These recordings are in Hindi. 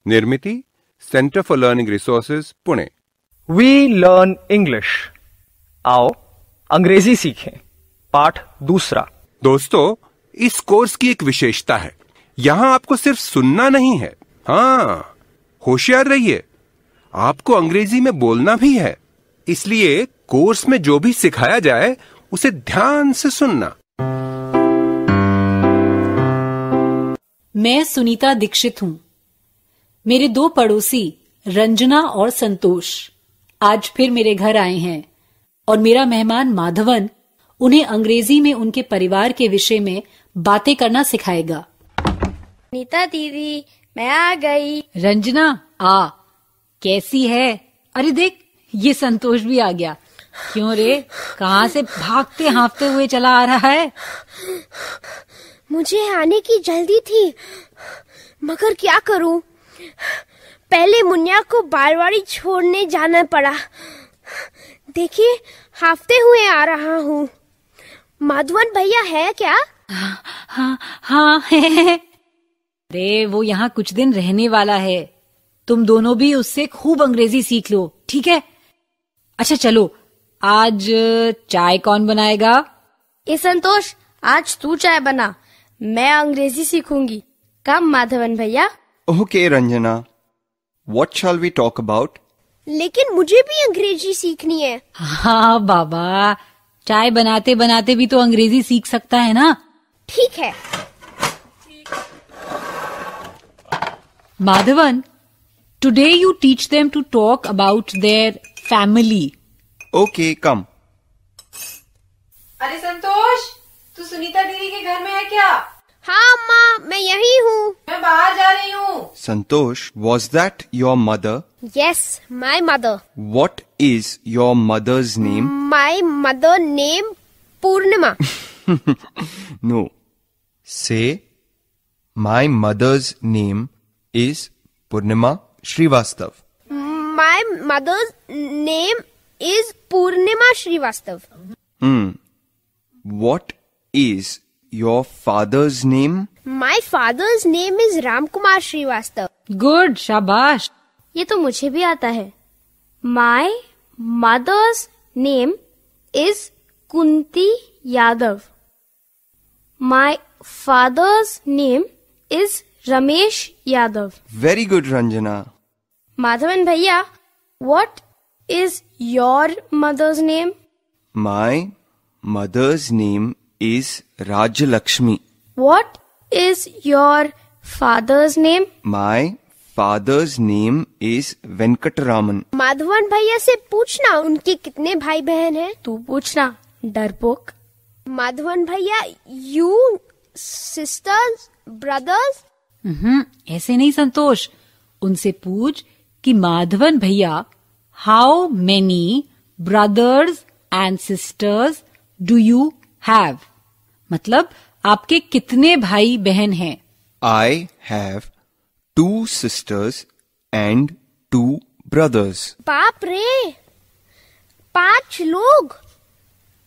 निर्मिति, centre for learning resources, Pune. We learn English. आओ अंग्रेजी सीखें। पाठ दूसरा। दोस्तों, इस कोर्स की एक विशेषता है, यहाँ आपको सिर्फ सुनना नहीं है, हाँ, होशियार रहिए, आपको अंग्रेजी में बोलना भी है। इसलिए कोर्स में जो भी सिखाया जाए उसे ध्यान से सुनना। मैं सुनीता दीक्षित हूँ। मेरे दो पड़ोसी रंजना और संतोष आज फिर मेरे घर आए हैं और मेरा मेहमान माधवन उन्हें अंग्रेजी में उनके परिवार के विषय में बातें करना सिखाएगा। नीता दीदी, मैं आ गई। रंजना, आ, कैसी है? अरे देख, ये संतोष भी आ गया। क्यों रे, कहाँ से भागते हाँफते हुए चला आ रहा है? मुझे आने की जल्दी थी, मगर क्या करूं? पहले मुन्या को बालवाड़ी छोड़ने जाना पड़ा। देखिए, हाँफते हुए आ रहा हूँ। माधवन भैया है क्या? हाँ है। अरे वो यहाँ कुछ दिन रहने वाला है, तुम दोनों भी उससे खूब अंग्रेजी सीख लो, ठीक है? अच्छा चलो, आज चाय कौन बनाएगा? ये संतोष, आज तू चाय बना, मैं अंग्रेजी सीखूंगी। कम माधवन भैया। Okay Ranjana, what shall we talk about? लेकिन मुझे भी अंग्रेजी सीखनी है। हाँ बाबा, चाय बनाते बनाते भी तो अंग्रेजी सीख सकता है ना। ठीक है। Madhavan, today you teach them to talk about their family. Okay, come. अरे संतोष, तू सुनीता दीदी के घर में है क्या? हाँ अम्मा, मैं यही हूँ। मैं बाहर जा रही हूँ। संतोष, was that your mother? Yes, my mother. What is your mother's name? My mother name Purnima. No. Say, my mother's name is Purnima Srivastav. My mother's name is Purnima Srivastav. What is your father's name? My father's name is Ramkumar Srivastav. Good, शाबाश। ये तो मुझे भी आता है। My mother's name is Kunti Yadav. My father's name is Ramesh Yadav. Very good, Ranjana. Madhavan Bhaiya, what is your mother's name? My mother's name is Rajalakshmi. What is your father's name? My father's name is Venkataraman. Madhavan भैया से पूछना उनके कितने भाई बहन हैं। तू पूछना, डरपोक। माधवन भैया, you sisters, brothers? ऐसे नहीं संतोष, उनसे पूछ कि माधवन भैया, how many brothers and sisters do you have? मतलब आपके कितने भाई बहन हैं? I have 2 sisters and 2 brothers. बाप रे, 5 लोग।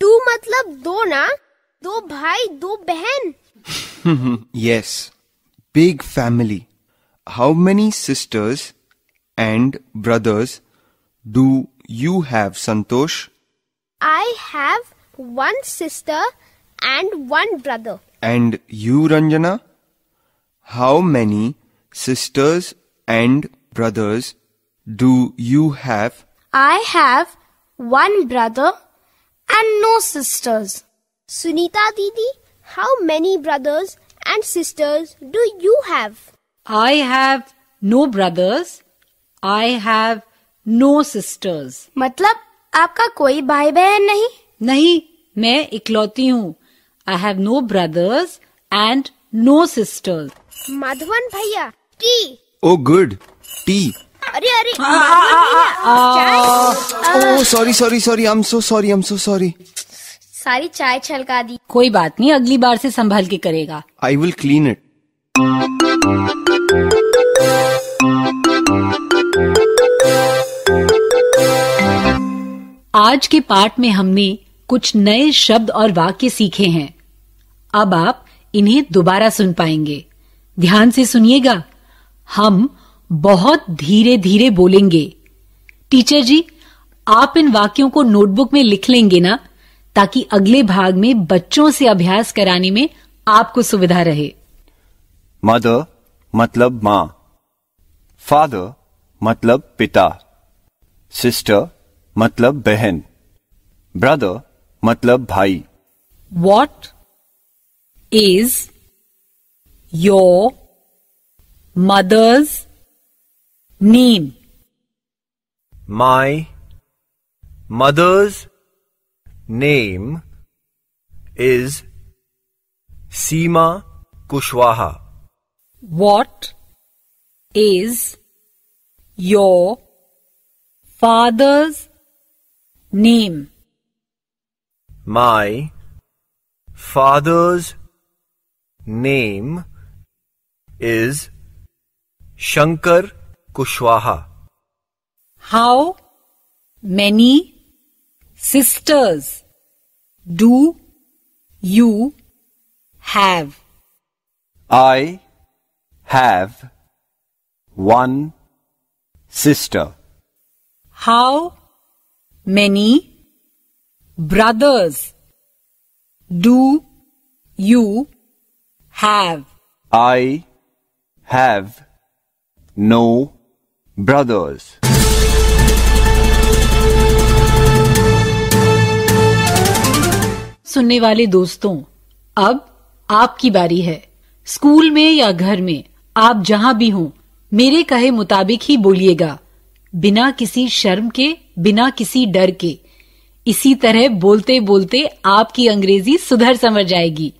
2 मतलब 2 ना? 2 भाई 2 बहन। Yes, big family. How many sisters and brothers do you have, Santosh? I have 1 sister and 1 brother. And you, Ranjana? How many sisters and brothers do you have? I have 1 brother and no sisters. Sunita Didi, how many brothers and sisters do you have? I have no brothers. I have no sisters. मतलब आपका कोई भाई बहन नहीं? नहीं, मैं इकलौती हूँ। I have no brothers and no sisters. Madhavan भैया, टी। Oh, good. Tea. अरे माधवन भैया, चाय। Oh, sorry. I'm so sorry. सारी चाय छलका दी। कोई बात नहीं, अगली बार से संभाल के करेगा। I will clean it. आज के पाठ में हमने कुछ नए शब्द और वाक्य सीखे हैं। अब आप इन्हें दोबारा सुन पाएंगे। ध्यान से सुनिएगा। हम बहुत धीरे धीरे बोलेंगे। टीचर जी, आप इन वाक्यों को नोटबुक में लिख लेंगे ना, ताकि अगले भाग में बच्चों से अभ्यास कराने में आपको सुविधा रहे। मदर मतलब माँ, फादर मतलब पिता, सिस्टर मतलब बहन, ब्रदर मतलब भाई। What is your mother's name? My mother's name is Seema Kushwaha. What is your father's name? My father's name is Shankar Kushwaha. How many sisters do you have? I have one sister. How many brothers do you have? I have no brothers. सुनने वाले दोस्तों, अब आपकी बारी है। स्कूल में या घर में, आप जहां भी हों, मेरे कहे मुताबिक ही बोलिएगा, बिना किसी शर्म के, बिना किसी डर के। इसी तरह बोलते बोलते आपकी अंग्रेजी सुधर समझ जाएगी।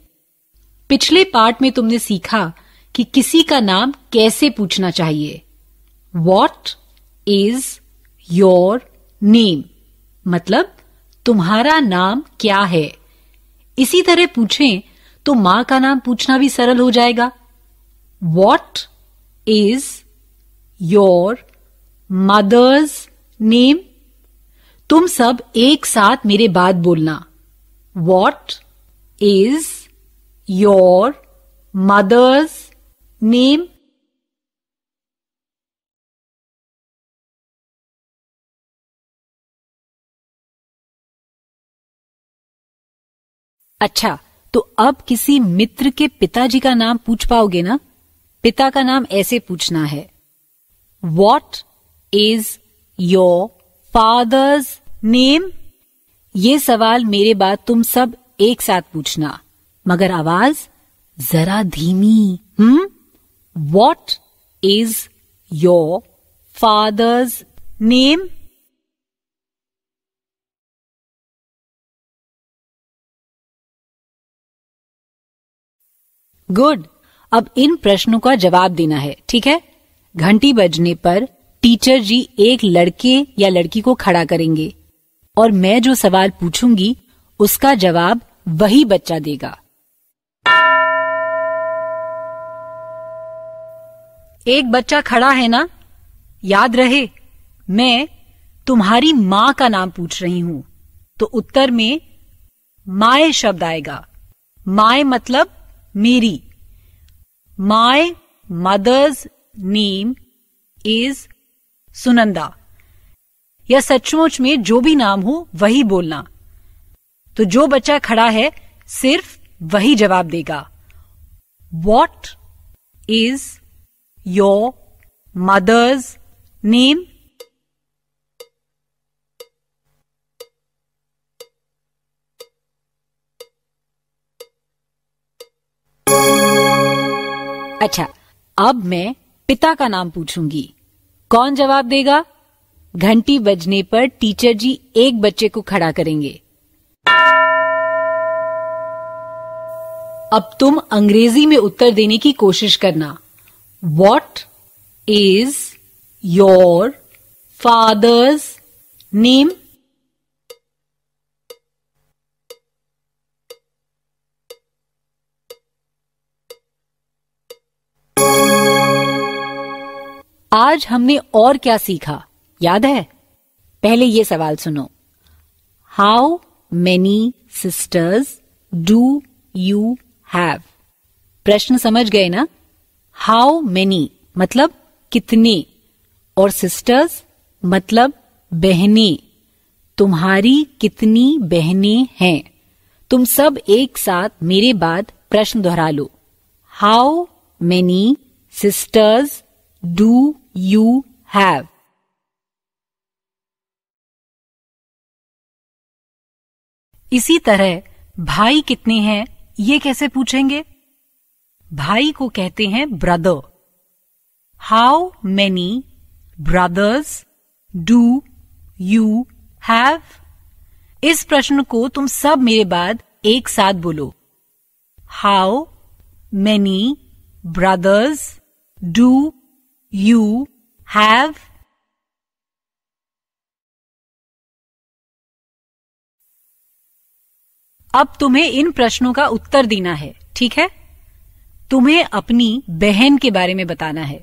पिछले पार्ट में तुमने सीखा कि किसी का नाम कैसे पूछना चाहिए। What is your name? मतलब तुम्हारा नाम क्या है। इसी तरह पूछें तो मां का नाम पूछना भी सरल हो जाएगा। What is your mother's name? तुम सब एक साथ मेरे बाद बोलना। What is your mother's name? अच्छा, तो अब किसी मित्र के पिताजी का नाम पूछ पाओगे ना? पिता का नाम ऐसे पूछना है, What is your father's name? ये सवाल मेरे बाद तुम सब एक साथ पूछना, मगर आवाज जरा धीमी। What is your father's name? Good. अब इन प्रश्नों का जवाब देना है, ठीक है? घंटी बजने पर टीचर जी एक लड़के या लड़की को खड़ा करेंगे और मैं जो सवाल पूछूंगी उसका जवाब वही बच्चा देगा। एक बच्चा खड़ा है ना? याद रहे, मैं तुम्हारी मां का नाम पूछ रही हूं, तो उत्तर में माय शब्द आएगा। माय मतलब मेरी। My mother's name is Sunanda. या सचमुच में जो भी नाम हो वही बोलना। तो जो बच्चा खड़ा है सिर्फ वही जवाब देगा। What is your mother's name? अच्छा, अब मैं पिता का नाम पूछूंगी। कौन जवाब देगा? घंटी बजने पर टीचर जी एक बच्चे को खड़ा करेंगे। अब तुम अंग्रेजी में उत्तर देने की कोशिश करना। What is your father's name? आज हमने और क्या सीखा, याद है? पहले ये सवाल सुनो। How many sisters do you have? प्रश्न समझ गए ना? हाउ मेनी मतलब कितने, और सिस्टर्स मतलब बहनें। तुम्हारी कितनी बहनें हैं? तुम सब एक साथ मेरे बाद प्रश्न दोहरा लो। How many sisters do you have? इसी तरह भाई कितने हैं ये कैसे पूछेंगे? भाई को कहते हैं brother. How many brothers do you have? इस प्रश्न को तुम सब मेरे बाद एक साथ बोलो। How many brothers do you have? अब तुम्हें इन प्रश्नों का उत्तर देना है, ठीक है? तुम्हें अपनी बहन के बारे में बताना है।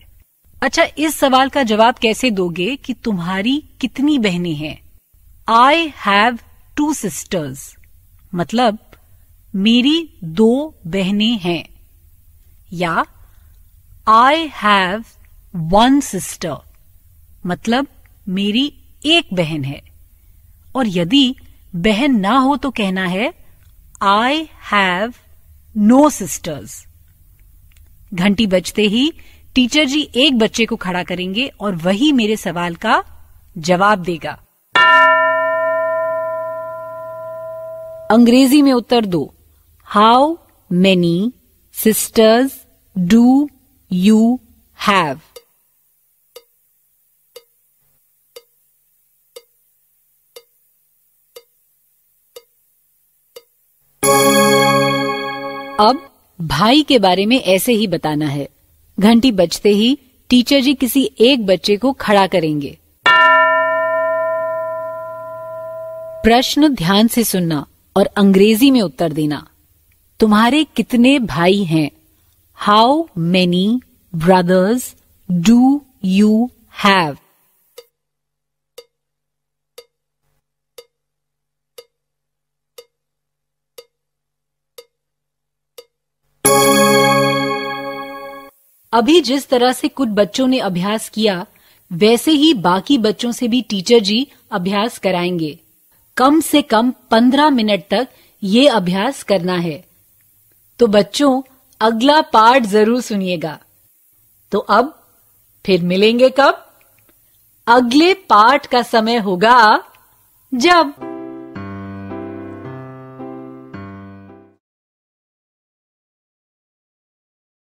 अच्छा, इस सवाल का जवाब कैसे दोगे कि तुम्हारी कितनी बहनें हैं? आई हैव 2 sisters, मतलब मेरी 2 बहनें हैं। या आई हैव 1 sister, मतलब मेरी एक बहन है। और यदि बहन ना हो तो कहना है आई हैव नो सिस्टर्स। घंटी बजते ही टीचर जी एक बच्चे को खड़ा करेंगे और वही मेरे सवाल का जवाब देगा। अंग्रेजी में उत्तर दो। How many sisters do you have? अब भाई के बारे में ऐसे ही बताना है। घंटी बजते ही टीचर जी किसी एक बच्चे को खड़ा करेंगे। प्रश्न ध्यान से सुनना और अंग्रेजी में उत्तर देना। तुम्हारे कितने भाई हैं? How many brothers do you have? अभी जिस तरह से कुछ बच्चों ने अभ्यास किया, वैसे ही बाकी बच्चों से भी टीचर जी अभ्यास कराएंगे। कम से कम 15 मिनट तक ये अभ्यास करना है। तो बच्चों, अगला पार्ट जरूर सुनिएगा। तो अब फिर मिलेंगे कब? अगले पार्ट का समय होगा जब